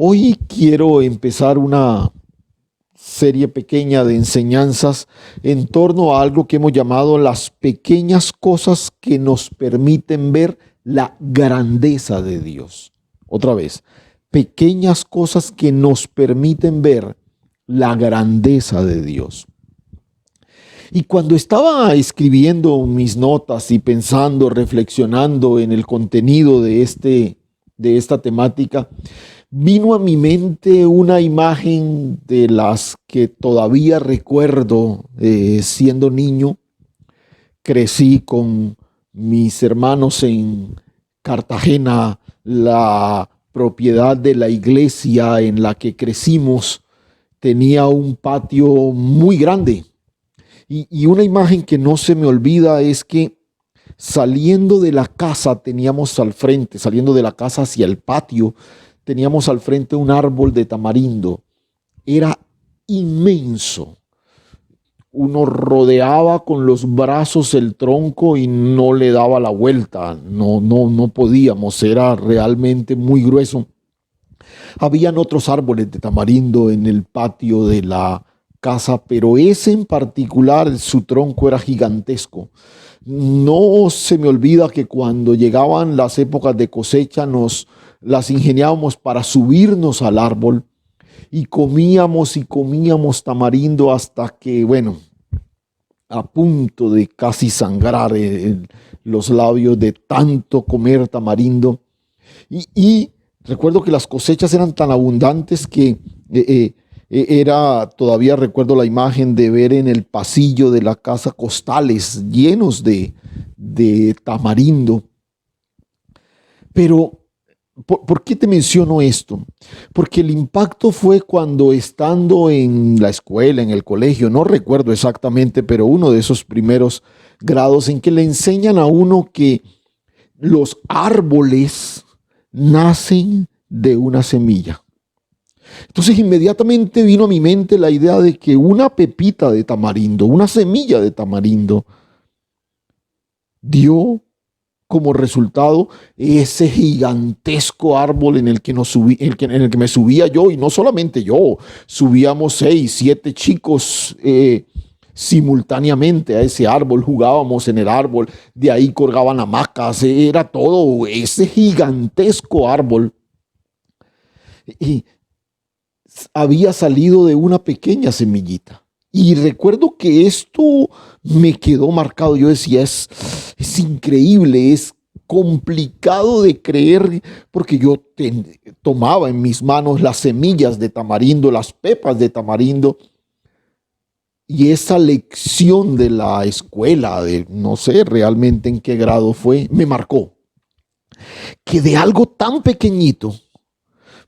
Hoy quiero empezar una serie pequeña de enseñanzas en torno a algo que hemos llamado las pequeñas cosas que nos permiten ver la grandeza de Dios. Otra vez, pequeñas cosas que nos permiten ver la grandeza de Dios. Y cuando estaba escribiendo mis notas y pensando, reflexionando en el contenido de esta temática, vino a mi mente una imagen de las que todavía recuerdo siendo niño. Crecí con mis hermanos en Cartagena, la propiedad de la iglesia en la que crecimos tenía un patio muy grande. Y una imagen que no se me olvida es que saliendo de la casa teníamos al frente, saliendo de la casa hacia el patio, teníamos al frente un árbol de tamarindo. Era inmenso. Uno rodeaba con los brazos el tronco y no le daba la vuelta. No podíamos, era realmente muy grueso. Habían otros árboles de tamarindo en el patio de la casa, pero ese en particular, su tronco era gigantesco. No se me olvida que cuando llegaban las épocas de cosecha nos las ingeniábamos para subirnos al árbol y comíamos tamarindo hasta que, bueno, a punto de casi sangrar los labios de tanto comer tamarindo. Y recuerdo que las cosechas eran tan abundantes que todavía recuerdo la imagen de ver en el pasillo de la casa costales llenos de tamarindo. Pero, ¿por qué te menciono esto? Porque el impacto fue cuando estando en la escuela, en el colegio, no recuerdo exactamente, pero uno de esos primeros grados en que le enseñan a uno que los árboles nacen de una semilla. Entonces inmediatamente vino a mi mente la idea de que una pepita de tamarindo, una semilla de tamarindo, dio como resultado ese gigantesco árbol en el que en el que me subía yo, y no solamente yo, subíamos 6, 7 chicos simultáneamente a ese árbol, jugábamos en el árbol, de ahí colgaban hamacas, era todo ese gigantesco árbol. Y había salido de una pequeña semillita. Y recuerdo que esto me quedó marcado. Yo decía, es increíble, es complicado de creer, porque yo tomaba en mis manos las semillas de tamarindo, las pepas de tamarindo, y esa lección de la escuela, de no sé realmente en qué grado fue, me marcó. Que de algo tan pequeñito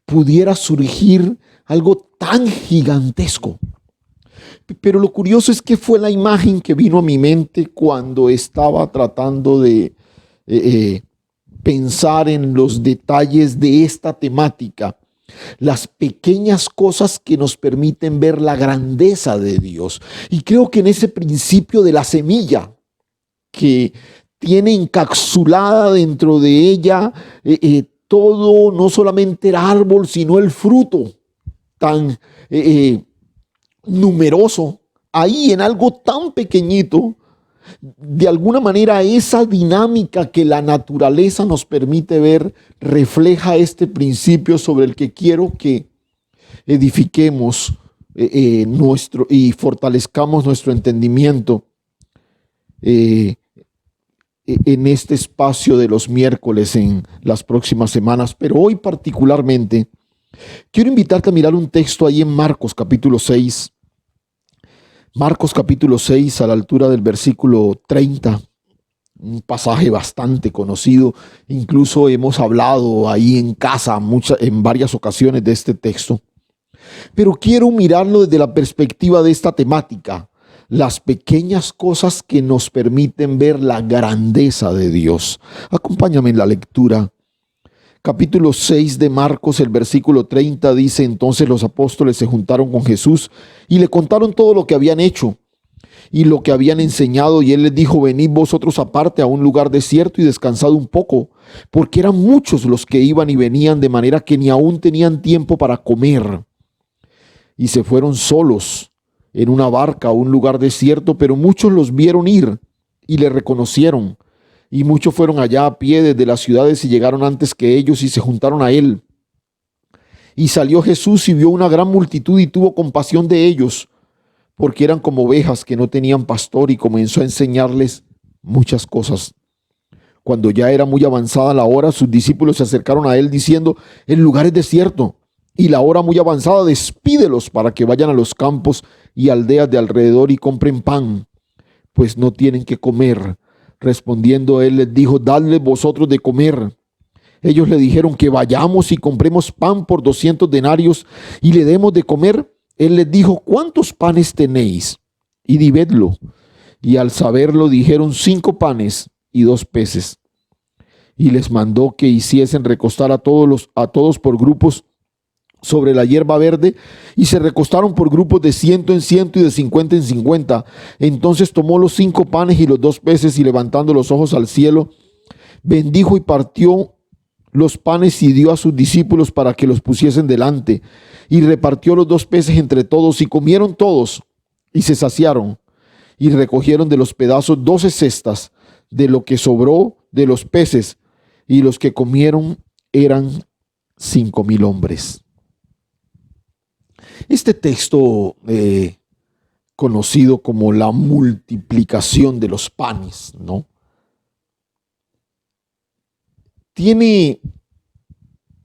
pudiera surgir algo tan gigantesco. Pero lo curioso es que fue la imagen que vino a mi mente cuando estaba tratando de pensar en los detalles de esta temática. Las pequeñas cosas que nos permiten ver la grandeza de Dios. Y creo que en ese principio de la semilla, que tiene encapsulada dentro de ella todo, no solamente el árbol, sino el fruto tan numeroso, ahí en algo tan pequeñito, de alguna manera esa dinámica que la naturaleza nos permite ver refleja este principio sobre el que quiero que edifiquemos y fortalezcamos nuestro entendimiento en este espacio de los miércoles en las próximas semanas. Pero hoy particularmente quiero invitarte a mirar un texto ahí en Marcos capítulo 6. Marcos capítulo 6 a la altura del versículo 30. Un pasaje bastante conocido. Incluso hemos hablado ahí en casa en varias ocasiones de este texto. Pero quiero mirarlo desde la perspectiva de esta temática. Las pequeñas cosas que nos permiten ver la grandeza de Dios. Acompáñame en la lectura. Capítulo 6 de Marcos, el versículo 30 dice: entonces los apóstoles se juntaron con Jesús y le contaron todo lo que habían hecho. y lo que habían enseñado, y él les dijo: venid vosotros aparte a un lugar desierto y descansad un poco, porque eran muchos los que iban y venían, de manera que ni aún tenían tiempo para comer. Y se fueron solos en una barca a un lugar desierto, pero muchos los vieron ir y le reconocieron. Y muchos fueron allá a pie desde las ciudades y llegaron antes que ellos y se juntaron a él. Y salió Jesús y vio una gran multitud y tuvo compasión de ellos, porque eran como ovejas que no tenían pastor, y comenzó a enseñarles muchas cosas. Cuando ya era muy avanzada la hora, sus discípulos se acercaron a él diciendo: el lugar es desierto y la hora muy avanzada, despídelos para que vayan a los campos y aldeas de alrededor y compren pan, pues no tienen que comer. Respondiendo él les dijo: dadles vosotros de comer. Ellos le dijeron: que vayamos y compremos pan por 200 denarios y le demos de comer. Él les dijo: ¿cuántos panes tenéis? Y dividlo. Y al saberlo dijeron: 5 panes y 2 peces. Y les mandó que hiciesen recostar a todos por grupos sobre la hierba verde, y se recostaron por grupos de 100 en 100 y de 50 en 50. Entonces tomó los 5 panes y los 2 peces, y levantando los ojos al cielo, bendijo y partió los panes y dio a sus discípulos para que los pusiesen delante, y repartió los 2 peces entre todos, y comieron todos y se saciaron, y recogieron de los pedazos 12 cestas de lo que sobró de los peces, y los que comieron eran 5,000 hombres. Este texto, conocido como la multiplicación de los panes, ¿no?, tiene,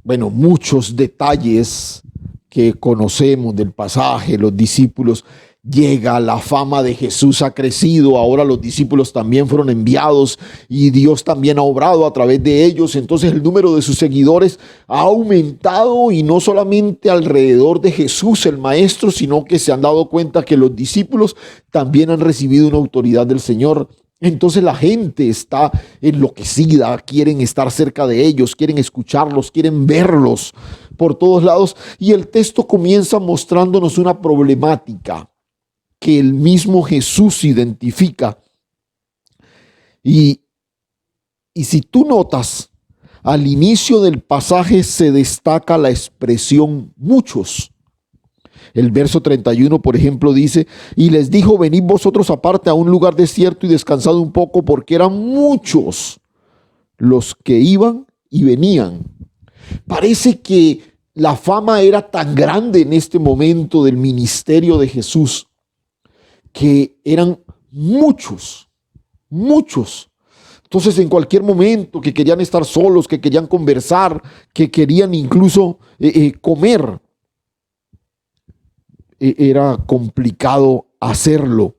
muchos detalles que conocemos del pasaje. Los discípulos llega, la fama de Jesús ha crecido, ahora los discípulos también fueron enviados y Dios también ha obrado a través de ellos. Entonces el número de sus seguidores ha aumentado, y no solamente alrededor de Jesús el Maestro, sino que se han dado cuenta que los discípulos también han recibido una autoridad del Señor. Entonces la gente está enloquecida, quieren estar cerca de ellos, quieren escucharlos, quieren verlos por todos lados. Y el texto comienza mostrándonos una problemática que el mismo Jesús identifica. Y si tú notas, al inicio del pasaje se destaca la expresión muchos. El verso 31, por ejemplo, dice: y les dijo: venid vosotros aparte a un lugar desierto y descansad un poco, porque eran muchos los que iban y venían. Parece que la fama era tan grande en este momento del ministerio de Jesús, que eran muchos. Entonces, en cualquier momento que querían estar solos, que querían conversar, que querían incluso comer, era complicado hacerlo.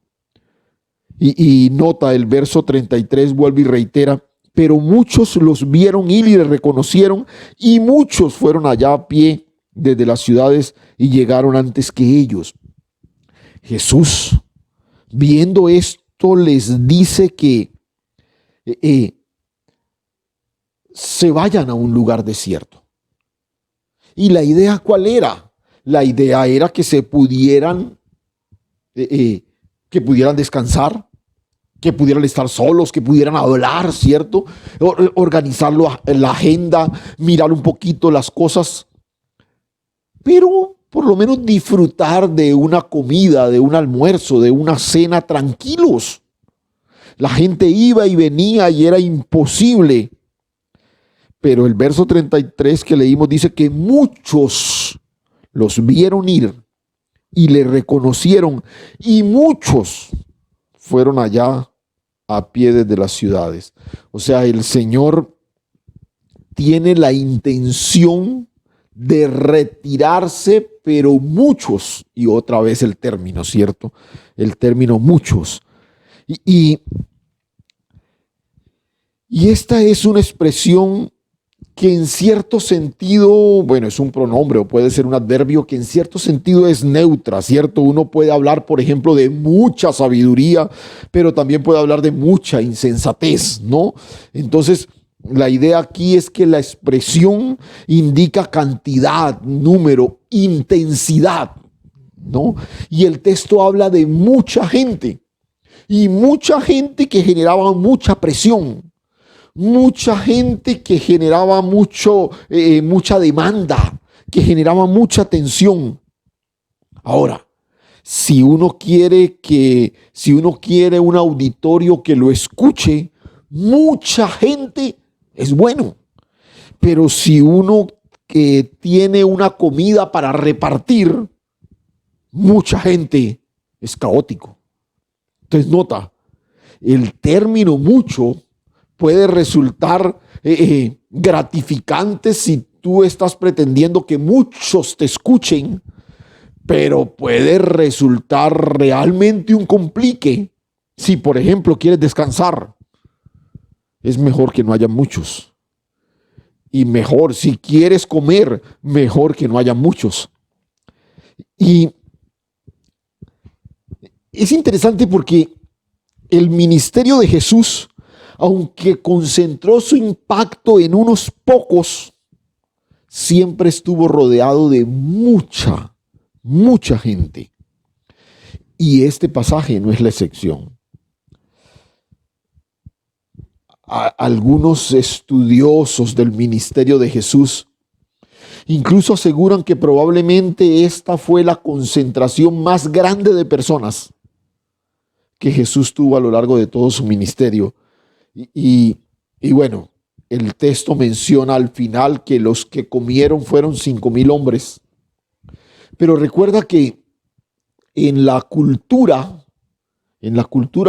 Y nota el verso 33, vuelve y reitera: pero muchos los vieron ir y le reconocieron, y muchos fueron allá a pie desde las ciudades y llegaron antes que ellos. Jesús, viendo esto, les dice que se vayan a un lugar desierto. ¿Y la idea cuál era? La idea era que se pudieran, que pudieran descansar, que pudieran estar solos, que pudieran hablar, ¿cierto? Organizar la agenda, mirar un poquito las cosas, pero por lo menos disfrutar de una comida, de un almuerzo, de una cena tranquilos. La gente iba y venía y era imposible. Pero el verso 33 que leímos dice que muchos los vieron ir y le reconocieron, y muchos fueron allá a pie desde las ciudades. O sea, el Señor tiene la intención de retirarse, pero muchos, y otra vez el término, ¿cierto? El término muchos. Y esta es una expresión que en cierto sentido, es un pronombre o puede ser un adverbio que en cierto sentido es neutra, ¿cierto? Uno puede hablar, por ejemplo, de mucha sabiduría, pero también puede hablar de mucha insensatez, ¿no? Entonces, la idea aquí es que la expresión indica cantidad, número, intensidad, ¿no? Y el texto habla de mucha gente. y mucha gente que generaba mucha presión, mucha gente que generaba mucha demanda, que generaba mucha tensión. Ahora, si uno quiere un auditorio que lo escuche, mucha gente es bueno. Pero si uno que tiene una comida para repartir, mucha gente es caótico. Entonces nota, el término mucho puede resultar gratificante si tú estás pretendiendo que muchos te escuchen, pero puede resultar realmente un complique si, por ejemplo, quieres descansar. Es mejor que no haya muchos. Y mejor, si quieres comer, mejor que no haya muchos. Y es interesante porque el ministerio de Jesús, aunque concentró su impacto en unos pocos, siempre estuvo rodeado de mucha gente. Y este pasaje no es la excepción. Algunos estudiosos del ministerio de Jesús incluso aseguran que probablemente esta fue la concentración más grande de personas que Jesús tuvo a lo largo de todo su ministerio. Y bueno, el texto menciona al final que los que comieron fueron 5,000 hombres. Pero recuerda que en la cultura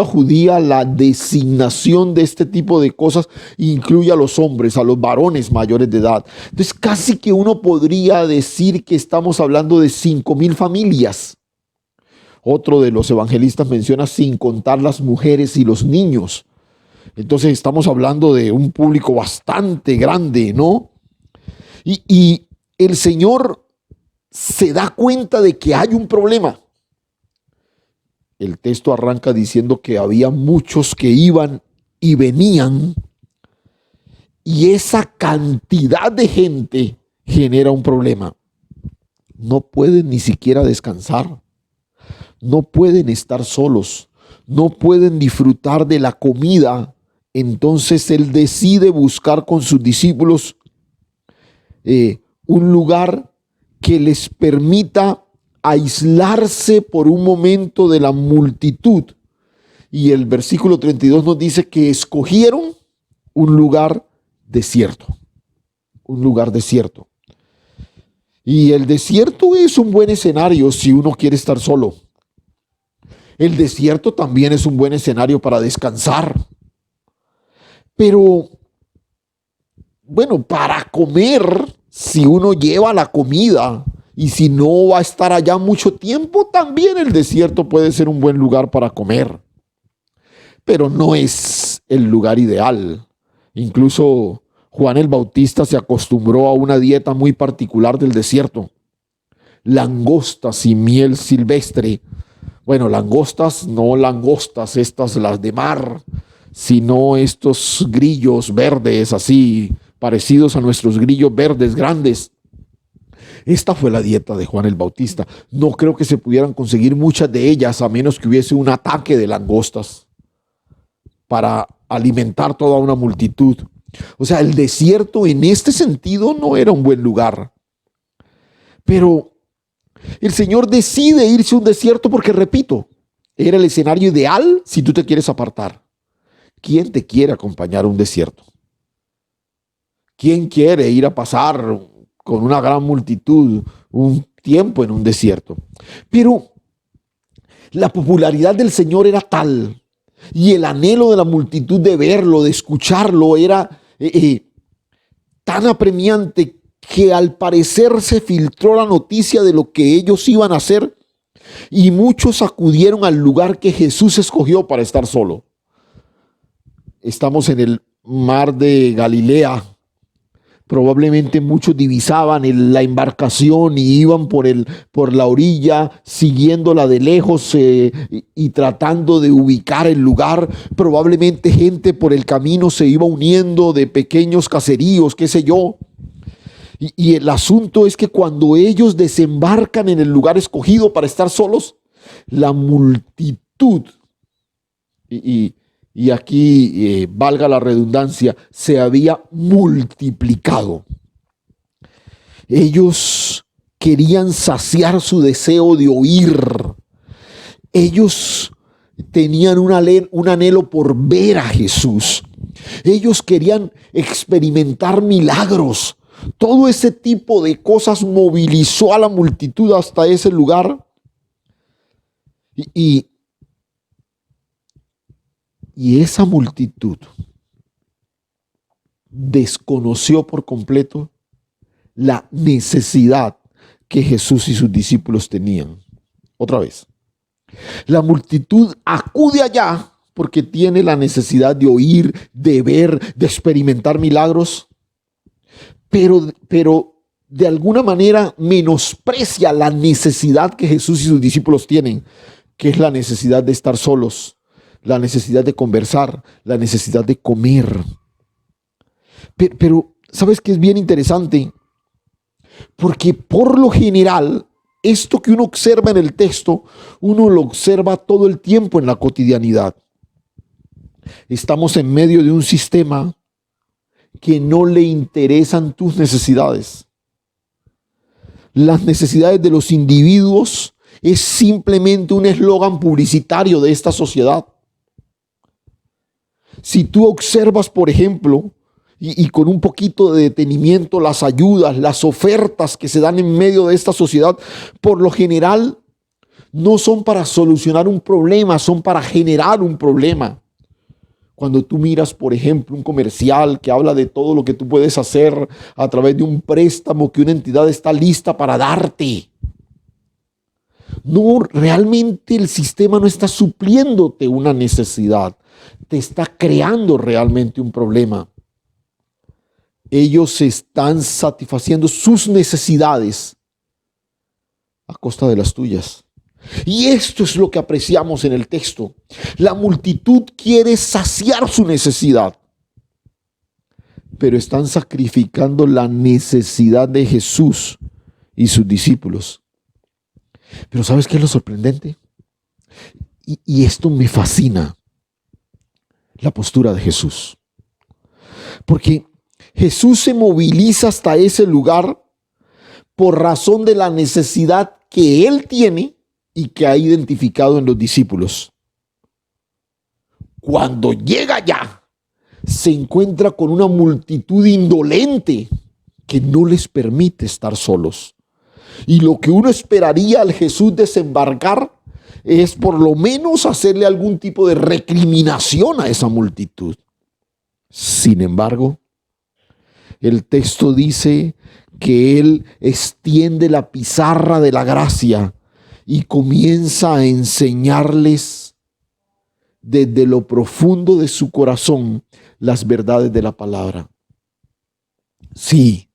judía, la designación de este tipo de cosas incluye a los hombres, a los varones mayores de edad. Entonces, casi que uno podría decir que estamos hablando de 5,000 familias. Otro de los evangelistas menciona sin contar las mujeres y los niños. Entonces, estamos hablando de un público bastante grande, ¿no? Y el Señor se da cuenta de que hay un problema. El texto arranca diciendo que había muchos que iban y venían, y esa cantidad de gente genera un problema. No pueden ni siquiera descansar, no pueden estar solos, no pueden disfrutar de la comida. Entonces Él decide buscar con sus discípulos un lugar que les permita aislarse por un momento de la multitud. Y el versículo 32 nos dice que escogieron un lugar desierto. Un lugar desierto. Y el desierto es un buen escenario si uno quiere estar solo. El desierto también es un buen escenario para descansar. Pero, bueno, para comer, si uno lleva la comida y si no va a estar allá mucho tiempo, también el desierto puede ser un buen lugar para comer. Pero no es el lugar ideal. Incluso Juan el Bautista se acostumbró a una dieta muy particular del desierto. Langostas y miel silvestre. Bueno, langostas, no langostas, estas las de mar, sino estos grillos verdes así, parecidos a nuestros grillos verdes grandes. Esta fue la dieta de Juan el Bautista. No creo que se pudieran conseguir muchas de ellas a menos que hubiese un ataque de langostas para alimentar toda una multitud. O sea, el desierto en este sentido no era un buen lugar. Pero el Señor decide irse a un desierto porque, repito, era el escenario ideal si tú te quieres apartar. ¿Quién te quiere acompañar a un desierto? ¿Quién quiere ir a pasar con una gran multitud un tiempo en un desierto? Pero la popularidad del Señor era tal y el anhelo de la multitud de verlo, de escucharlo, era tan apremiante que al parecer se filtró la noticia de lo que ellos iban a hacer y muchos acudieron al lugar que Jesús escogió para estar solo. Estamos en el mar de Galilea. Probablemente muchos divisaban la embarcación y iban por la orilla, siguiéndola de lejos y tratando de ubicar el lugar. Probablemente gente por el camino se iba uniendo de pequeños caseríos, qué sé yo. Y el asunto es que cuando ellos desembarcan en el lugar escogido para estar solos, la multitud y, y- y aquí, valga la redundancia, se había multiplicado. Ellos querían saciar su deseo de oír. Ellos tenían un anhelo por ver a Jesús. Ellos querían experimentar milagros. Todo ese tipo de cosas movilizó a la multitud hasta ese lugar. Y, y esa multitud desconoció por completo la necesidad que Jesús y sus discípulos tenían. Otra vez, la multitud acude allá porque tiene la necesidad de oír, de ver, de experimentar milagros, pero de alguna manera menosprecia la necesidad que Jesús y sus discípulos tienen, que es la necesidad de estar solos, la necesidad de conversar, la necesidad de comer. Pero ¿sabes qué es bien interesante? Porque por lo general, esto que uno observa en el texto, uno lo observa todo el tiempo en la cotidianidad. Estamos en medio de un sistema que no le interesan tus necesidades. Las necesidades de los individuos es simplemente un eslogan publicitario de esta sociedad. Si tú observas, por ejemplo, y con un poquito de detenimiento, las ayudas, las ofertas que se dan en medio de esta sociedad, por lo general no son para solucionar un problema, son para generar un problema. Cuando tú miras, por ejemplo, un comercial que habla de todo lo que tú puedes hacer a través de un préstamo que una entidad está lista para darte. No, realmente el sistema no está supliéndote una necesidad, te está creando realmente un problema. Ellos están satisfaciendo sus necesidades a costa de las tuyas. Y esto es lo que apreciamos en el texto. La multitud quiere saciar su necesidad, pero están sacrificando la necesidad de Jesús y sus discípulos. Pero ¿sabes qué es lo sorprendente? Y esto me fascina, la postura de Jesús. Porque Jesús se moviliza hasta ese lugar por razón de la necesidad que Él tiene y que ha identificado en los discípulos. Cuando llega allá, se encuentra con una multitud indolente que no les permite estar solos. Y lo que uno esperaría al Jesús desembarcar es por lo menos hacerle algún tipo de recriminación a esa multitud. Sin embargo, el texto dice que Él extiende la pizarra de la gracia y comienza a enseñarles desde lo profundo de su corazón las verdades de la palabra. Sí,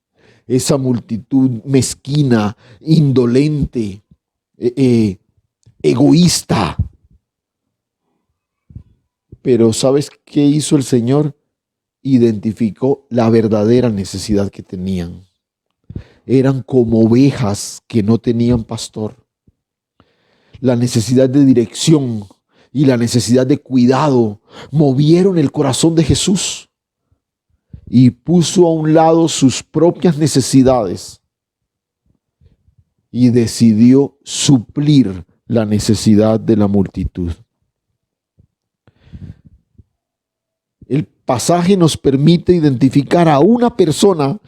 esa multitud mezquina, indolente, egoísta. Pero ¿sabes qué hizo el Señor? Identificó la verdadera necesidad que tenían. Eran como ovejas que no tenían pastor. La necesidad de dirección y la necesidad de cuidado movieron el corazón de Jesús y puso a un lado sus propias necesidades y decidió suplir la necesidad de la multitud. El pasaje nos permite identificar a una persona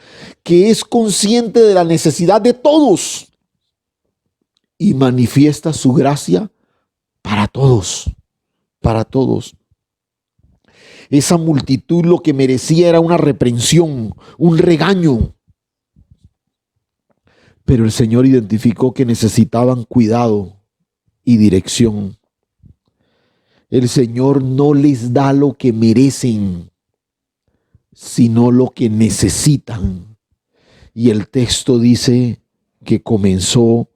que es consciente de la necesidad de todos y manifiesta su gracia para todos, para todos. Esa multitud lo que merecía era una reprensión, un regaño. Pero el Señor identificó que necesitaban cuidado y dirección. El Señor no les da lo que merecen, sino lo que necesitan. Y el texto dice que comenzó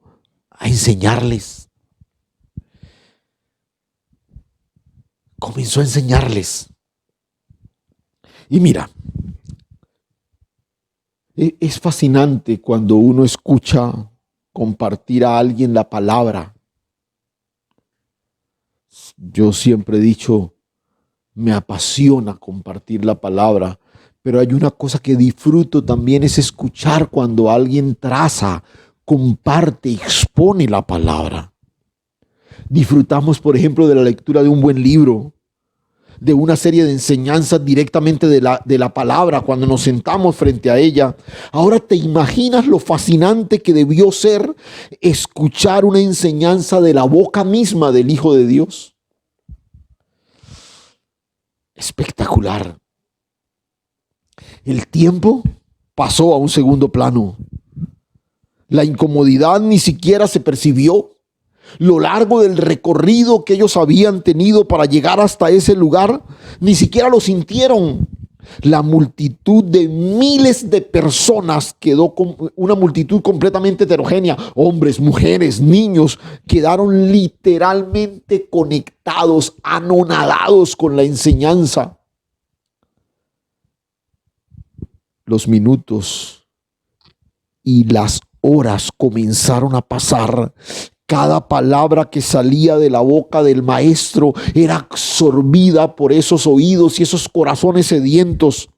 a enseñarles. Comenzó a enseñarles. Y mira, es fascinante cuando uno escucha compartir a alguien la palabra. Yo siempre he dicho, Me apasiona compartir la palabra, pero hay una cosa que disfruto también, es escuchar cuando alguien traza, comparte, expone la palabra. Disfrutamos, por ejemplo, de la lectura de un buen libro, de una serie de enseñanzas directamente de la palabra cuando nos sentamos frente a ella. Ahora, ¿te imaginas lo fascinante que debió ser escuchar una enseñanza de la boca misma del Hijo de Dios? Espectacular. El tiempo pasó a un segundo plano. La incomodidad ni siquiera se percibió. Lo largo del recorrido que ellos habían tenido para llegar hasta ese lugar, ni siquiera lo sintieron. La multitud de miles de personas quedó una multitud completamente heterogénea. Hombres, mujeres, niños, quedaron literalmente conectados, anonadados con la enseñanza. Los minutos y las horas comenzaron a pasar. Cada palabra que salía de la boca del maestro era absorbida por esos oídos y esos corazones sedientos.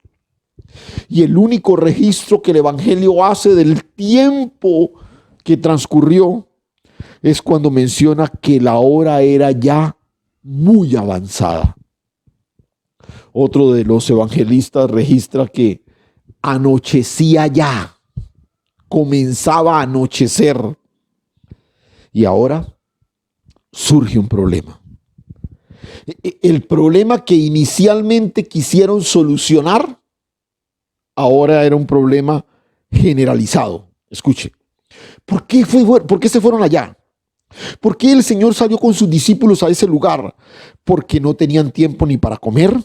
Y el único registro que el Evangelio hace del tiempo que transcurrió es cuando menciona que la hora era ya muy avanzada. Otro de los evangelistas registra que anochecía ya, comenzaba a anochecer. Y ahora surge un problema. El problema que inicialmente quisieron solucionar, ahora era un problema generalizado. Escuche, ¿por qué se fueron allá? ¿Por qué el Señor salió con sus discípulos a ese lugar? Porque no tenían tiempo ni para comer,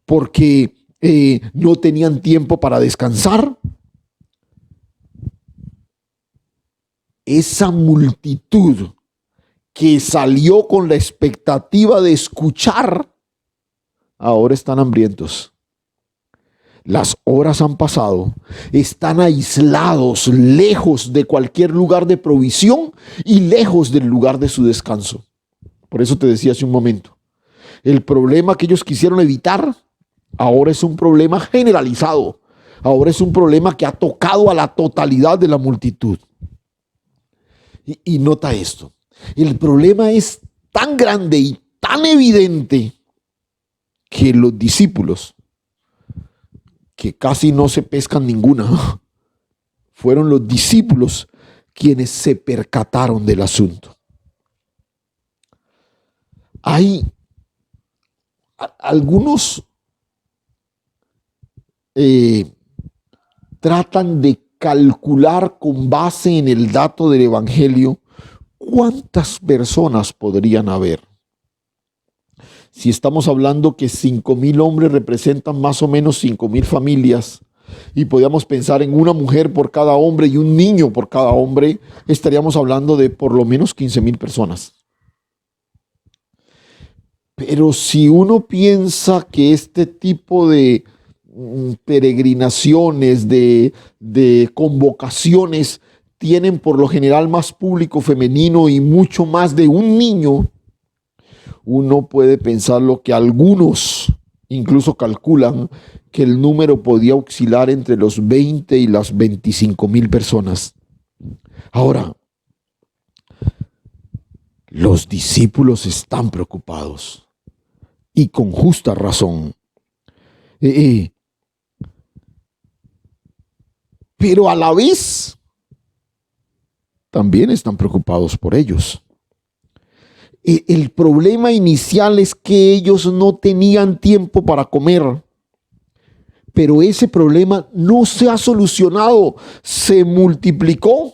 porque no tenían tiempo para descansar. Esa multitud que salió con la expectativa de escuchar, ahora están hambrientos. Las horas han pasado, están aislados, lejos de cualquier lugar de provisión y lejos del lugar de su descanso. Por eso te decía hace un momento, el problema que ellos quisieron evitar ahora es un problema generalizado. Ahora es un problema que ha tocado a la totalidad de la multitud. Y nota esto, el problema es tan grande y tan evidente que los discípulos, que casi no se pescan ninguna, fueron los discípulos quienes se percataron del asunto. Hay algunos tratan de calcular con base en el dato del Evangelio cuántas personas podrían haber. Si estamos hablando que 5,000 hombres representan más o menos 5,000 familias, y podíamos pensar en una mujer por cada hombre y un niño por cada hombre, estaríamos hablando de por lo menos 15,000 personas. Pero si uno piensa que este tipo de peregrinaciones, de convocaciones, tienen por lo general más público femenino y mucho más de un niño, uno puede pensar lo que algunos incluso calculan, que el número podía oscilar entre los 20 y las 25,000 personas. Ahora, los discípulos están preocupados y con justa razón. Pero a la vez también están preocupados por ellos. El problema inicial es que ellos no tenían tiempo para comer, pero ese problema no se ha solucionado, se multiplicó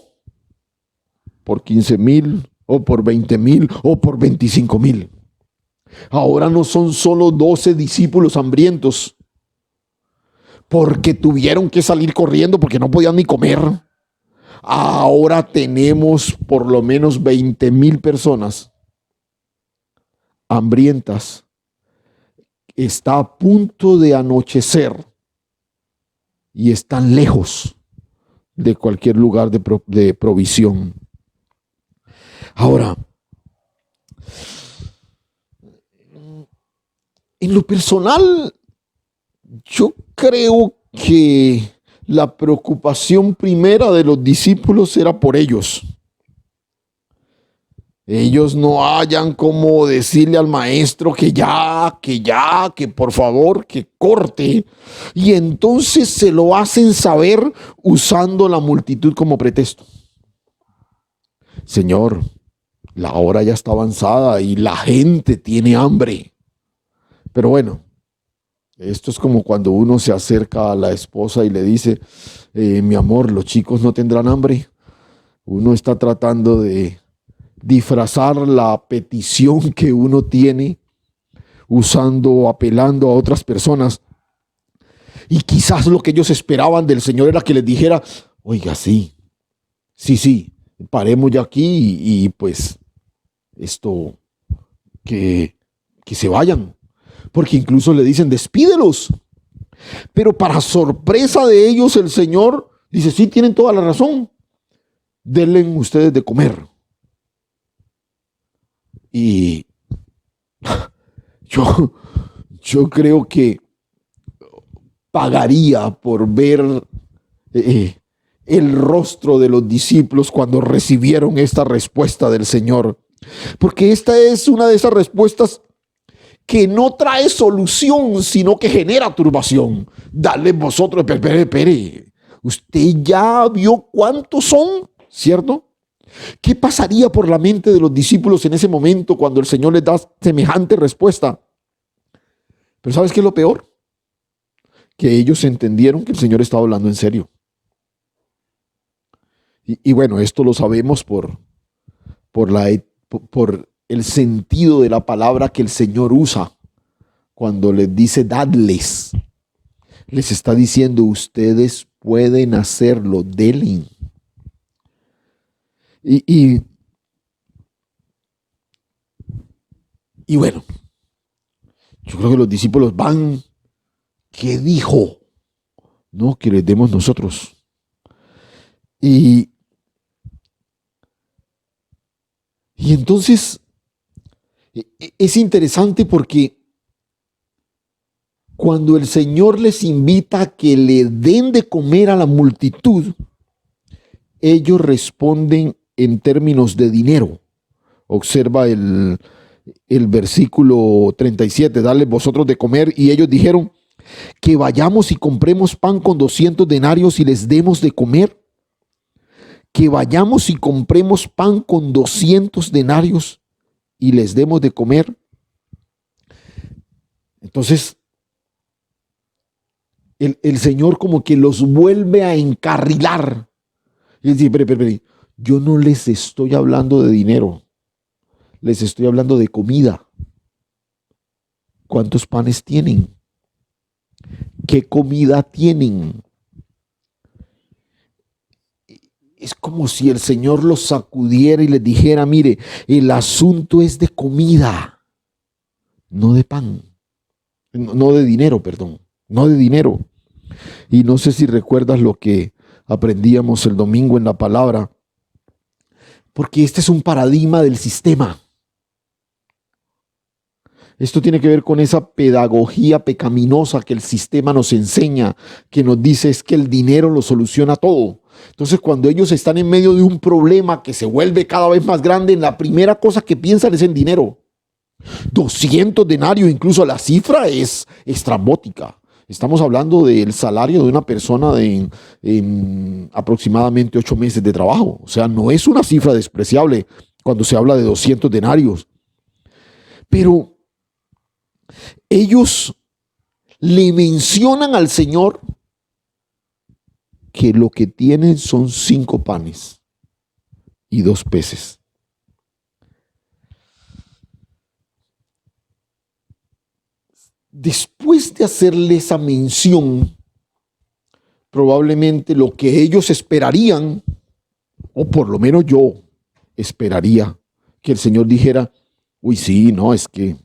por 15,000 o por 20,000 o por 25,000. Ahora no son solo 12 discípulos hambrientos porque tuvieron que salir corriendo porque no podían ni comer. Ahora tenemos por lo menos 20,000 personas hambrientas. Está a punto de anochecer y están lejos de cualquier lugar de provisión. Ahora, En lo personal, yo creo que la preocupación primera de los discípulos era por ellos. Ellos no hayan como decirle al maestro que por favor, que corte. Y entonces se lo hacen saber usando la multitud como pretexto. Señor, la hora ya está avanzada y la gente tiene hambre. Pero bueno, esto es como cuando uno se acerca a la esposa y le dice, mi amor, los chicos no tendrán hambre. Uno está tratando de disfrazar la petición que uno tiene usando, apelando a otras personas. Y quizás lo que ellos esperaban del Señor era que les dijera, oiga, sí, paremos ya aquí y pues esto, que se vayan. Porque incluso le dicen, despídelos. Pero para sorpresa de ellos, el Señor dice, sí, tienen toda la razón. Denle ustedes de comer. Y yo creo que pagaría por ver el rostro de los discípulos cuando recibieron esta respuesta del Señor. Porque esta es una de esas respuestas que no trae solución, sino que genera turbación. Dale vosotros, espere. Usted ya vio cuántos son, ¿cierto? ¿Qué pasaría por la mente de los discípulos en ese momento cuando el Señor les da semejante respuesta? Pero ¿sabes qué es lo peor? Que ellos entendieron que el Señor estaba hablando en serio. Y bueno, esto lo sabemos por el sentido de la palabra que el Señor usa cuando les dice dadles. Les está diciendo, ustedes pueden hacerlo, denle. Y bueno, yo creo que los discípulos van, ¿qué dijo? No, que les demos nosotros. Y entonces es interesante porque cuando el Señor les invita a que le den de comer a la multitud, ellos responden en términos de dinero. Observa el versículo 37, dale vosotros de comer. Y ellos dijeron, que vayamos y compremos pan con 200 denarios y les demos de comer. Que vayamos y compremos pan con 200 denarios y les demos de comer. Entonces, el Señor como que los vuelve a encarrilar. Y les dice, espere, yo no les estoy hablando de dinero, les estoy hablando de comida. ¿Cuántos panes tienen? ¿Qué comida tienen? Es como si el Señor los sacudiera y les dijera, mire, el asunto es de comida, no de pan, no de dinero, perdón, no de dinero. Y no sé si recuerdas lo que aprendíamos el domingo en la palabra, porque este es un paradigma del sistema. Esto tiene que ver con esa pedagogía pecaminosa que el sistema nos enseña, que nos dice es que el dinero lo soluciona todo. Entonces, cuando ellos están en medio de un problema que se vuelve cada vez más grande, la primera cosa que piensan es en dinero. 200 denarios, incluso la cifra es estrambótica. Estamos hablando del salario de una persona en aproximadamente 8 meses de trabajo. O sea, no es una cifra despreciable cuando se habla de 200 denarios. Pero ellos le mencionan al Señor que lo que tienen son 5 panes y 2 peces. Después de hacerle esa mención, probablemente lo que ellos esperarían, o por lo menos yo esperaría, que el Señor dijera, uy, sí, no, es que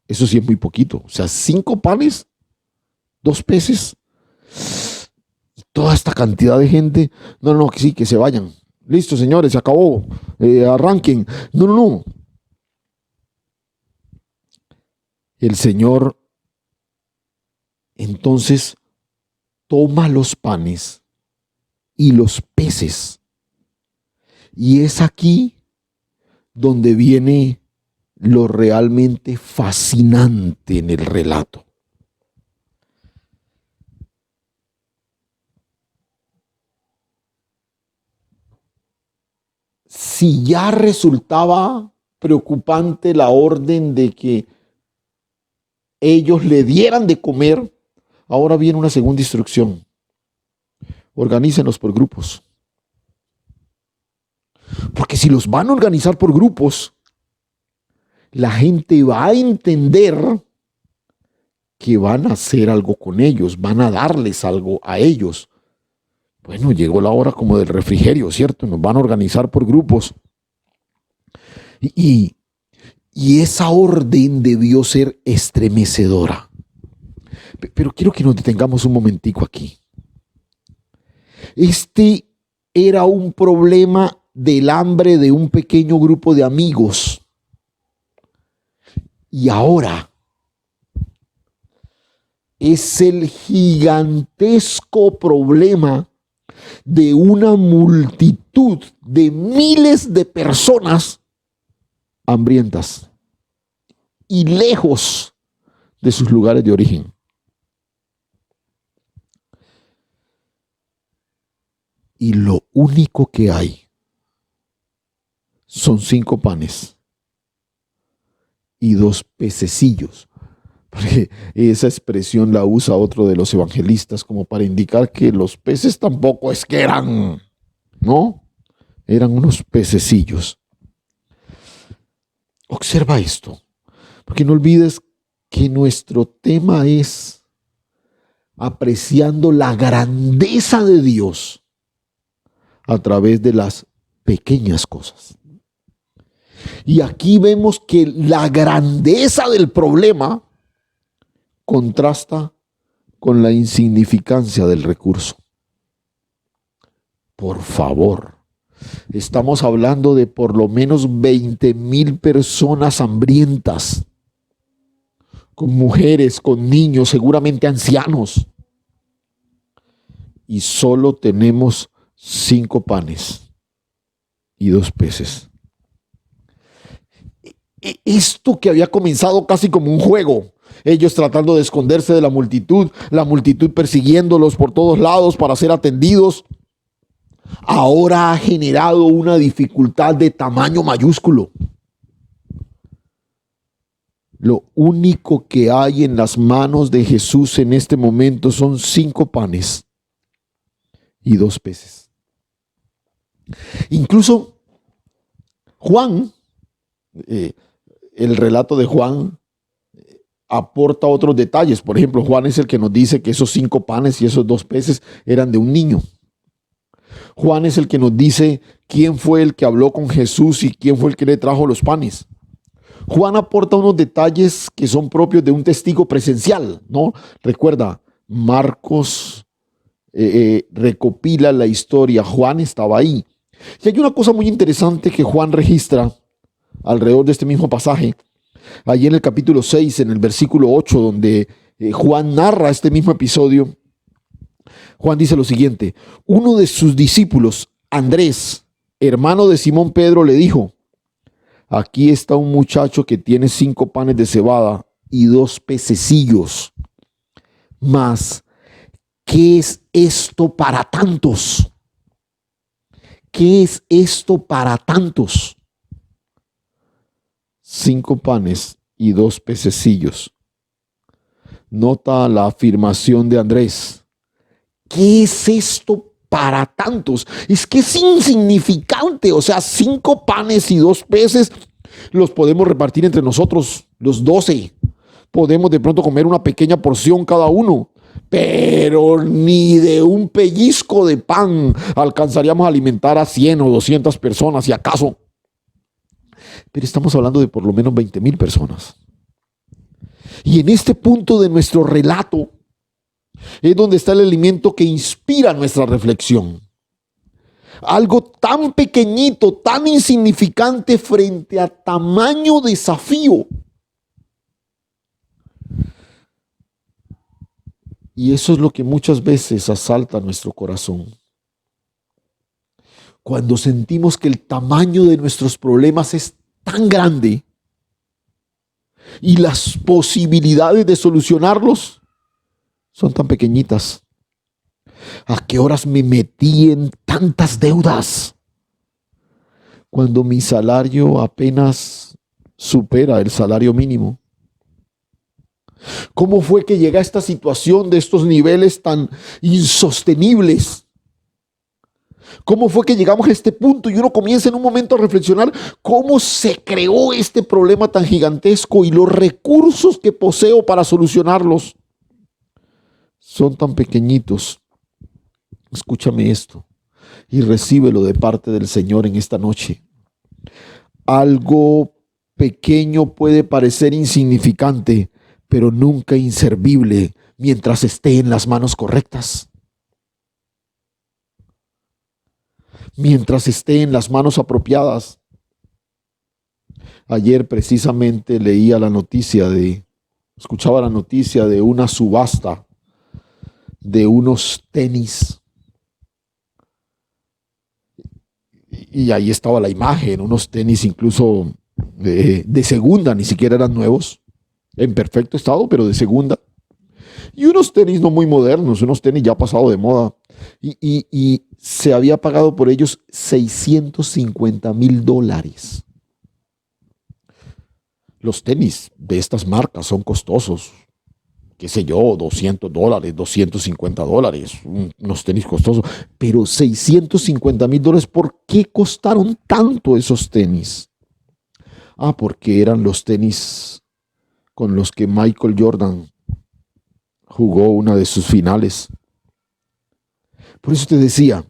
eso sí es muy poquito. O sea, 5 panes, 2 peces, toda esta cantidad de gente. No, que sí, que se vayan. Listo, señores, se acabó. Arranquen. No. El Señor Entonces toma los panes y los peces. Y es aquí donde viene lo realmente fascinante en el relato. Si ya resultaba preocupante la orden de que ellos le dieran de comer, ahora viene una segunda instrucción. Organícenlos por grupos. Porque si los van a organizar por grupos, la gente va a entender que van a hacer algo con ellos, van a darles algo a ellos. Bueno, llegó la hora como del refrigerio, ¿cierto? Nos van a organizar por grupos. Y esa orden debió ser estremecedora. Pero quiero que nos detengamos un momentico aquí. Este era un problema del hambre de un pequeño grupo de amigos. Y ahora es el gigantesco problema de una multitud de miles de personas hambrientas y lejos de sus lugares de origen. Y lo único que hay son 5 panes y 2 pececillos. Porque esa expresión la usa otro de los evangelistas como para indicar que los peces tampoco es que eran, ¿no? Eran unos pececillos. Observa esto, porque no olvides que nuestro tema es apreciando la grandeza de Dios a través de las pequeñas cosas. Y aquí vemos que la grandeza del problema contrasta con la insignificancia del recurso. Por favor, estamos hablando de por lo menos 20,000 personas hambrientas, con mujeres, con niños, seguramente ancianos. Y solo tenemos 5 panes y 2 peces. Esto que había comenzado casi como un juego, ellos tratando de esconderse de la multitud persiguiéndolos por todos lados para ser atendidos, ahora ha generado una dificultad de tamaño mayúsculo. Lo único que hay en las manos de Jesús en este momento son 5 panes y 2 peces. Incluso Juan, el relato de Juan aporta otros detalles. Por ejemplo, Juan es el que nos dice que esos 5 panes y esos 2 peces eran de un niño. Juan es el que nos dice quién fue el que habló con Jesús y quién fue el que le trajo los panes. Juan aporta unos detalles que son propios de un testigo presencial, ¿no? Recuerda, Marcos recopila la historia. Juan estaba ahí. Y hay una cosa muy interesante que Juan registra alrededor de este mismo pasaje. Allí en el capítulo 6, en el versículo 8, donde Juan narra este mismo episodio, Juan dice lo siguiente: uno de sus discípulos, Andrés, hermano de Simón Pedro, le dijo: aquí está un muchacho que tiene 5 panes de cebada y 2 pececillos. Mas, ¿qué es esto para tantos? ¿Qué es esto para tantos? 5 panes y 2 pececillos. Nota la afirmación de Andrés. ¿Qué es esto para tantos? Es que es insignificante. O sea, 5 panes y 2 peces los podemos repartir entre nosotros, los 12. Podemos de pronto comer una pequeña porción cada uno. Pero ni de un pellizco de pan alcanzaríamos a alimentar a 100 o 200 personas, si acaso. Pero estamos hablando de por lo menos 20,000 personas. Y en este punto de nuestro relato es donde está el elemento que inspira nuestra reflexión. Algo tan pequeñito, tan insignificante frente a tamaño desafío. Y eso es lo que muchas veces asalta nuestro corazón. Cuando sentimos que el tamaño de nuestros problemas es tan grande y las posibilidades de solucionarlos son tan pequeñitas. ¿A qué horas me metí en tantas deudas cuando mi salario apenas supera el salario mínimo? ¿Cómo fue que llegué a esta situación de estos niveles tan insostenibles? ¿Cómo fue que llegamos a este punto? Y uno comienza en un momento a reflexionar cómo se creó este problema tan gigantesco y los recursos que poseo para solucionarlos son tan pequeñitos. Escúchame esto y recíbelo de parte del Señor en esta noche. Algo pequeño puede parecer insignificante, pero nunca inservible mientras esté en las manos correctas. Mientras esté en las manos apropiadas. Ayer precisamente escuchaba la noticia de una subasta de unos tenis. Y ahí estaba la imagen, unos tenis incluso de segunda, ni siquiera eran nuevos, en perfecto estado, pero de segunda. Y unos tenis no muy modernos, unos tenis ya pasados de moda. Y se había pagado por ellos $650,000. Los tenis de estas marcas son costosos. Qué sé yo, $200, $250, unos tenis costosos. Pero $650,000, ¿por qué costaron tanto esos tenis? Porque eran los tenis con los que Michael Jordan jugó una de sus finales. Por eso te decía,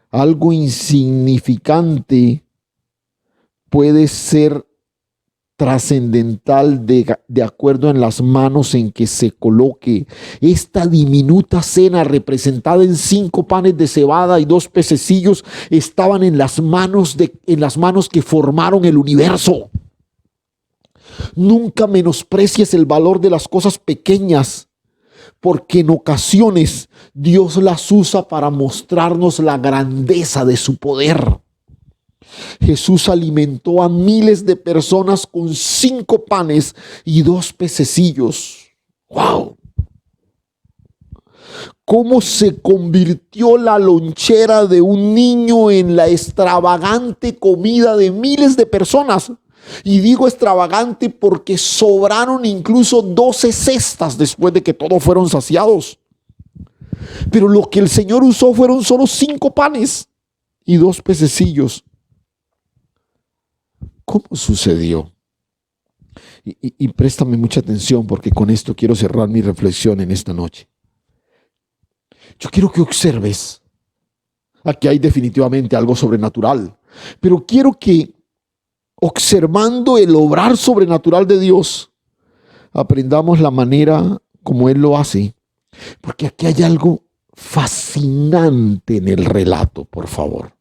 algo insignificante puede ser trascendental de acuerdo en las manos en que se coloque. Esta diminuta cena representada en 5 panes de cebada y 2 pececillos estaban en las manos que formaron el universo. Nunca menosprecies el valor de las cosas pequeñas, porque en ocasiones Dios las usa para mostrarnos la grandeza de su poder. Jesús alimentó a miles de personas con 5 panes y 2 pececillos. ¡Wow! ¿Cómo se convirtió la lonchera de un niño en la extravagante comida de miles de personas? Y digo extravagante porque sobraron incluso 12 cestas después de que todos fueron saciados. Pero lo que el Señor usó fueron solo 5 panes y 2 pececillos. ¿Cómo sucedió? Y préstame mucha atención, porque con esto quiero cerrar mi reflexión en esta noche. Yo quiero que observes. Aquí hay definitivamente algo sobrenatural, pero quiero que, observando el obrar sobrenatural de Dios, aprendamos la manera como Él lo hace, porque aquí hay algo fascinante en el relato, por favor.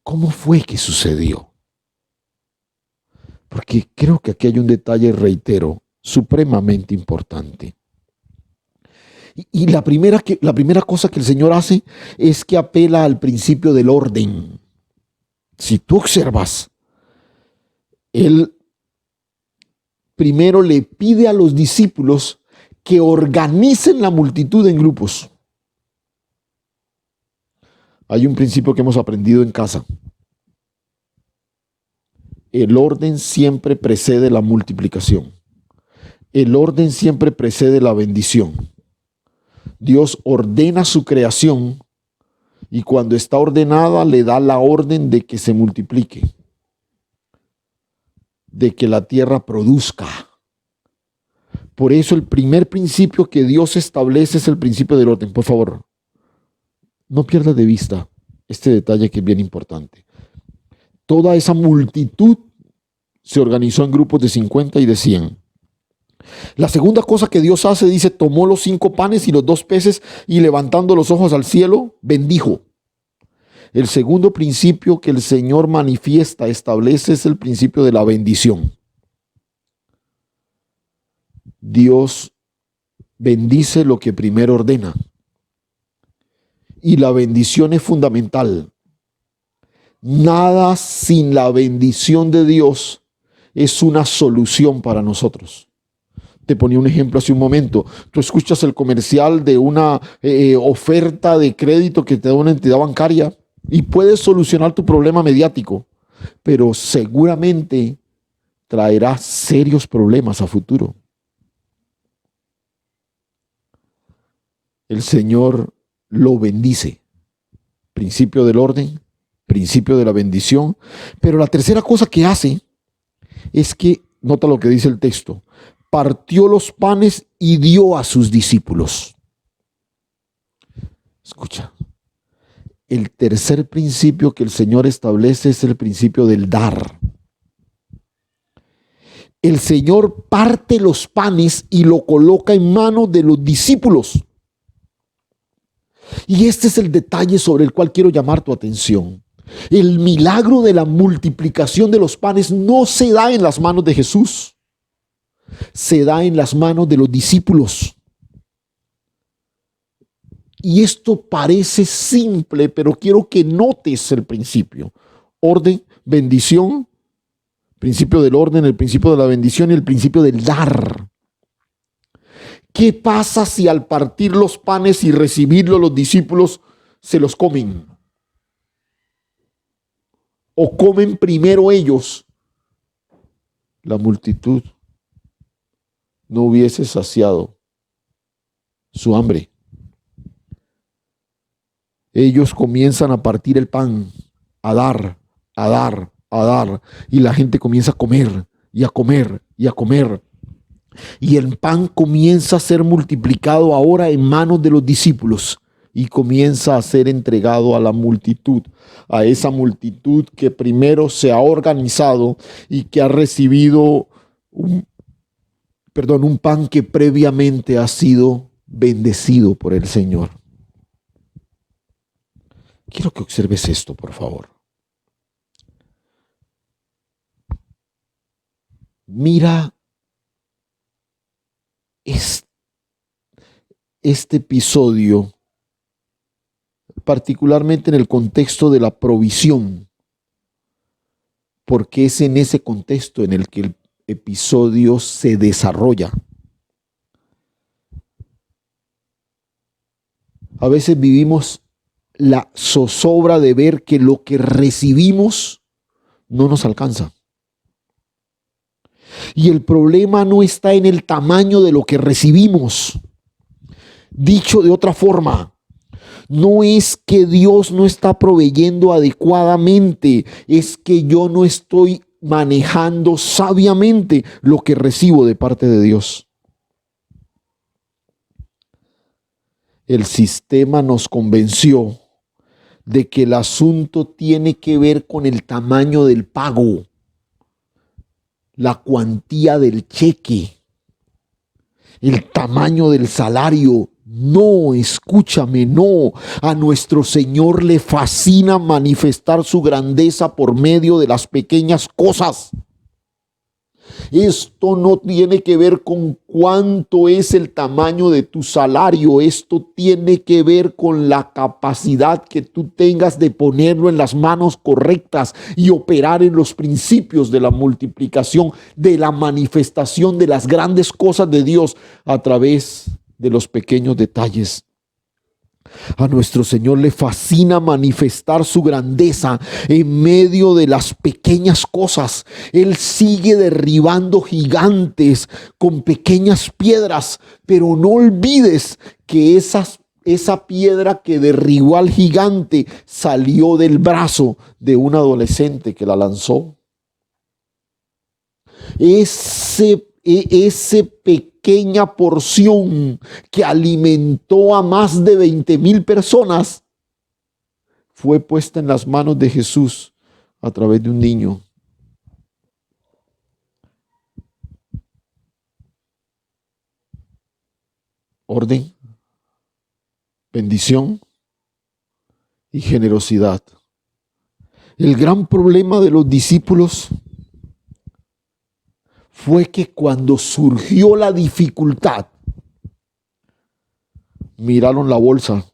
¿Cómo fue que sucedió? Porque creo que aquí hay un detalle, reitero, supremamente importante. Y la primera cosa que el Señor hace es que apela al principio del orden. Si tú observas, Él primero le pide a los discípulos que organicen la multitud en grupos. Hay un principio que hemos aprendido en casa. El orden siempre precede la multiplicación. El orden siempre precede la bendición. Dios ordena su creación y cuando está ordenada le da la orden de que se multiplique, de que la tierra produzca. Por eso el primer principio que Dios establece es el principio del orden. Por favor, no pierdas de vista este detalle que es bien importante. Toda esa multitud se organizó en grupos de 50 y de 100. La segunda cosa que Dios hace, dice, tomó los 5 panes y los 2 peces y levantando los ojos al cielo, bendijo. El segundo principio que el Señor manifiesta, establece, es el principio de la bendición. Dios bendice lo que primero ordena. Y la bendición es fundamental. Nada sin la bendición de Dios es una solución para nosotros. Te ponía un ejemplo hace un momento. Tú escuchas el comercial de una oferta de crédito que te da una entidad bancaria y puedes solucionar tu problema mediático, pero seguramente traerá serios problemas a futuro. El Señor lo bendice. Principio del orden, principio de la bendición. Pero la tercera cosa que hace es que, nota lo que dice el texto, partió los panes y dio a sus discípulos. Escucha, el tercer principio que el Señor establece es el principio del dar. El Señor parte los panes y lo coloca en manos de los discípulos. Y este es el detalle sobre el cual quiero llamar tu atención. El milagro de la multiplicación de los panes no se da en las manos de Jesús. Se da en las manos de los discípulos. Y esto parece simple, pero quiero que notes el principio. Orden, bendición, principio del orden, el principio de la bendición y el principio del dar. ¿Qué pasa si al partir los panes y recibirlos los discípulos se los comen? ¿O comen primero ellos? La multitud no hubiese saciado su hambre. Ellos comienzan a partir el pan, a dar, a dar, a dar, y la gente comienza a comer y a comer y a comer. Y el pan comienza a ser multiplicado ahora en manos de los discípulos y comienza a ser entregado a la multitud, a esa multitud que primero se ha organizado y que ha recibido un pan que previamente ha sido bendecido por el Señor. Quiero que observes esto, por favor. Mira este episodio, particularmente en el contexto de la provisión, porque es en ese contexto en el que el episodio se desarrolla. A veces vivimos la zozobra de ver que lo que recibimos no nos alcanza. Y el problema no está en el tamaño de lo que recibimos. Dicho de otra forma, no es que Dios no está proveyendo adecuadamente, es que yo no estoy manejando sabiamente lo que recibo de parte de Dios. El sistema nos convenció de que el asunto tiene que ver con el tamaño del pago, la cuantía del cheque, el tamaño del salario. No, escúchame, no. A nuestro Señor le fascina manifestar su grandeza por medio de las pequeñas cosas. Esto no tiene que ver con cuánto es el tamaño de tu salario. Esto tiene que ver con la capacidad que tú tengas de ponerlo en las manos correctas y operar en los principios de la multiplicación, de la manifestación de las grandes cosas de Dios a través de los pequeños detalles. A nuestro Señor le fascina manifestar su grandeza en medio de las pequeñas cosas. Él sigue derribando gigantes con pequeñas piedras, pero no olvides que esa piedra que derribó al gigante salió del brazo de un adolescente que la lanzó. Ese pequeña porción que alimentó a más de 20,000 personas fue puesta en las manos de Jesús a través de un niño. Orden, bendición y generosidad. El gran problema de los discípulos fue que cuando surgió la dificultad, miraron la bolsa,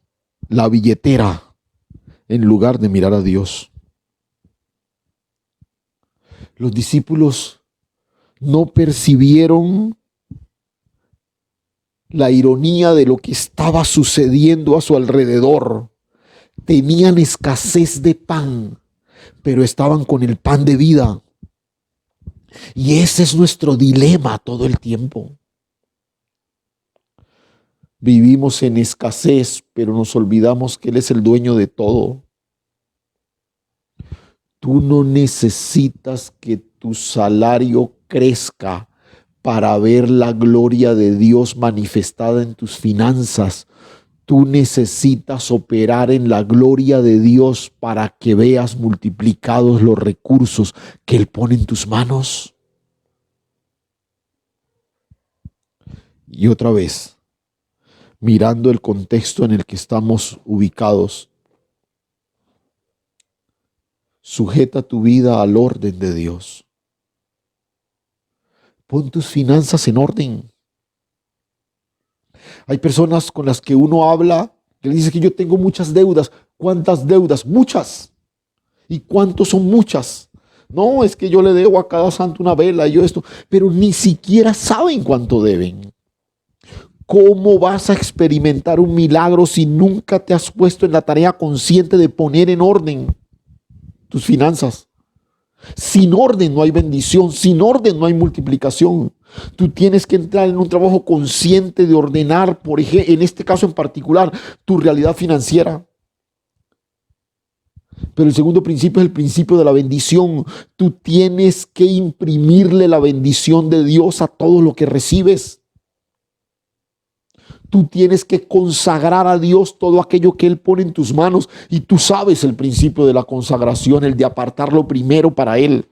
la billetera, en lugar de mirar a Dios. Los discípulos no percibieron la ironía de lo que estaba sucediendo a su alrededor. Tenían escasez de pan, pero estaban con el pan de vida. Y ese es nuestro dilema todo el tiempo. Vivimos en escasez, pero nos olvidamos que Él es el dueño de todo. Tú no necesitas que tu salario crezca para ver la gloria de Dios manifestada en tus finanzas. Tú necesitas operar en la gloria de Dios para que veas multiplicados los recursos que Él pone en tus manos. Y otra vez, mirando el contexto en el que estamos ubicados, sujeta tu vida al orden de Dios. Pon tus finanzas en orden. Hay personas con las que uno habla que le dice que yo tengo muchas deudas. ¿Cuántas deudas? Muchas. ¿Y cuántos son muchas? No, es que yo le debo a cada santo una vela, yo esto, pero ni siquiera saben cuánto deben. ¿Cómo vas a experimentar un milagro si nunca te has puesto en la tarea consciente de poner en orden tus finanzas? Sin orden no hay bendición, sin orden no hay multiplicación. Tú tienes que entrar en un trabajo consciente de ordenar, por ejemplo, en este caso en particular, tu realidad financiera. Pero el segundo principio es el principio de la bendición. Tú tienes que imprimirle la bendición de Dios a todo lo que recibes. Tú tienes que consagrar a Dios todo aquello que Él pone en tus manos. Y tú sabes el principio de la consagración, el de apartarlo primero para Él.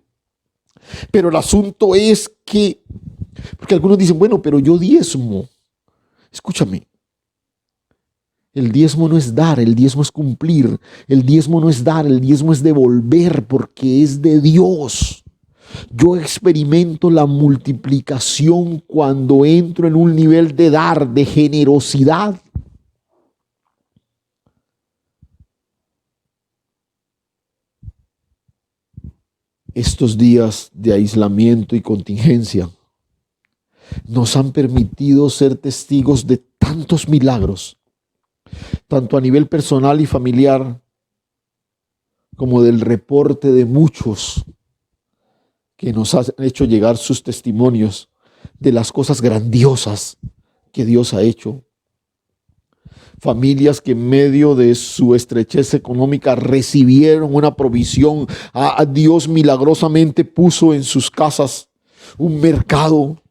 Pero el asunto es que, porque algunos dicen, bueno, pero yo diezmo. Escúchame. El diezmo no es dar, el diezmo es cumplir. El diezmo no es dar, el diezmo es devolver porque es de Dios. Yo experimento la multiplicación cuando entro en un nivel de dar, de generosidad. Estos días de aislamiento y contingencia nos han permitido ser testigos de tantos milagros, tanto a nivel personal y familiar, como del reporte de muchos que nos han hecho llegar sus testimonios de las cosas grandiosas que Dios ha hecho. Familias que en medio de su estrechez económica recibieron una provisión. A Dios milagrosamente puso en sus casas un mercado.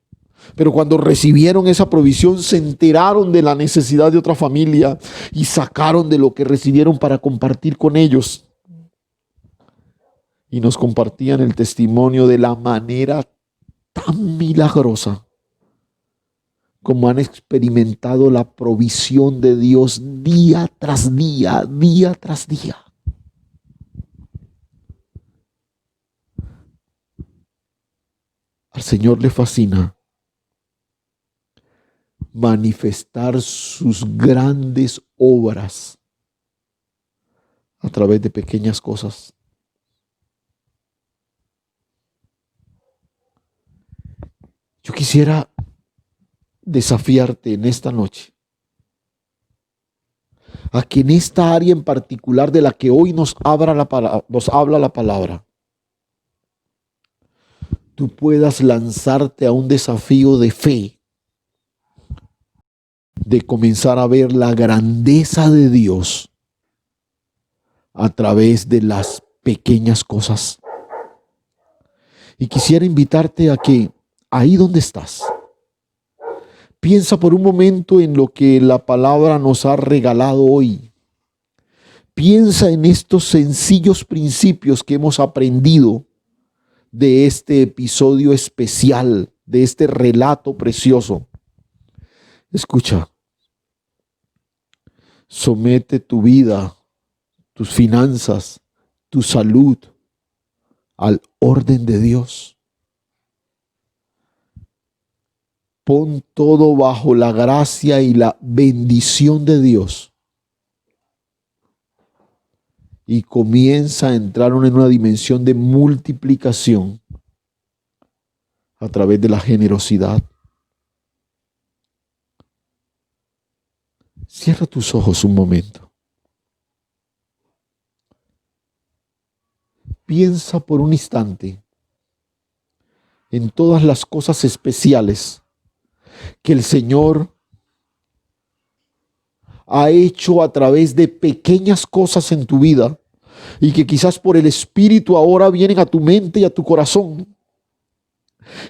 Pero cuando recibieron esa provisión se enteraron de la necesidad de otra familia y sacaron de lo que recibieron para compartir con ellos. Y nos compartían el testimonio de la manera tan milagrosa como han experimentado la provisión de Dios día tras día, día tras día. Al Señor le fascina manifestar sus grandes obras a través de pequeñas cosas. Yo quisiera desafiarte en esta noche a que en esta área en particular de la que hoy nos habla la palabra, tú puedas lanzarte a un desafío de fe, de comenzar a ver la grandeza de Dios a través de las pequeñas cosas. Y quisiera invitarte a que ahí donde estás, piensa por un momento en lo que la palabra nos ha regalado hoy. Piensa en estos sencillos principios que hemos aprendido de este episodio especial, de este relato precioso. Escucha, somete tu vida, tus finanzas, tu salud al orden de Dios. Pon todo bajo la gracia y la bendición de Dios. Y comienza a entrar en una dimensión de multiplicación a través de la generosidad. Cierra tus ojos un momento. Piensa por un instante en todas las cosas especiales que el Señor ha hecho a través de pequeñas cosas en tu vida y que quizás por el Espíritu ahora vienen a tu mente y a tu corazón.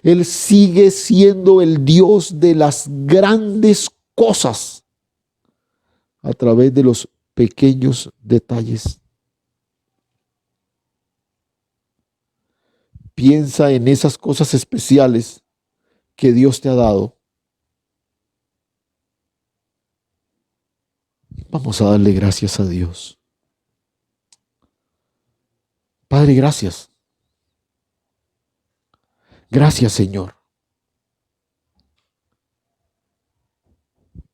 Él sigue siendo el Dios de las grandes cosas a través de los pequeños detalles. Piensa en esas cosas especiales que Dios te ha dado. Vamos a darle gracias a Dios. Padre, gracias. Gracias, Señor.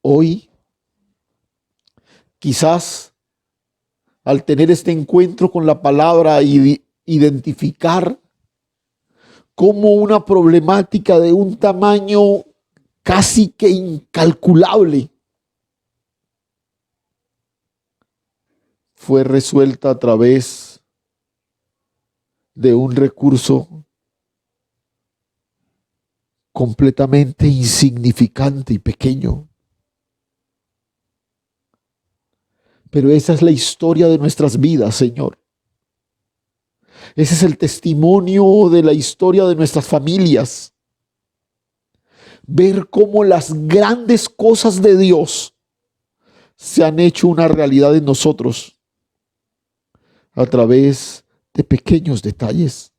Hoy, quizás al tener este encuentro con la palabra y identificar cómo una problemática de un tamaño casi que incalculable fue resuelta a través de un recurso completamente insignificante y pequeño. Pero esa es la historia de nuestras vidas, Señor. Ese es el testimonio de la historia de nuestras familias. Ver cómo las grandes cosas de Dios se han hecho una realidad en nosotros a través de pequeños detalles.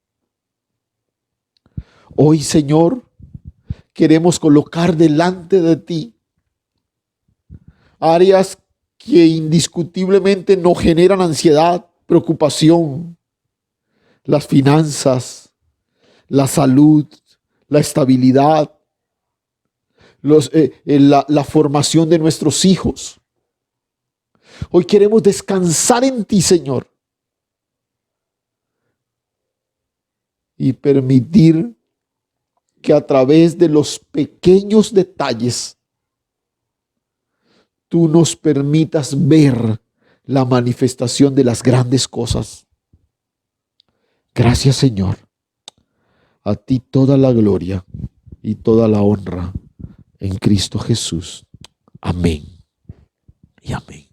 Hoy, Señor, queremos colocar delante de ti áreas que indiscutiblemente nos generan ansiedad, preocupación, las finanzas, la salud, la estabilidad, la formación de nuestros hijos. Hoy queremos descansar en ti, Señor, y permitir que a través de los pequeños detalles tú nos permitas ver la manifestación de las grandes cosas. Gracias, Señor. A ti toda la gloria y toda la honra en Cristo Jesús. Amén y amén.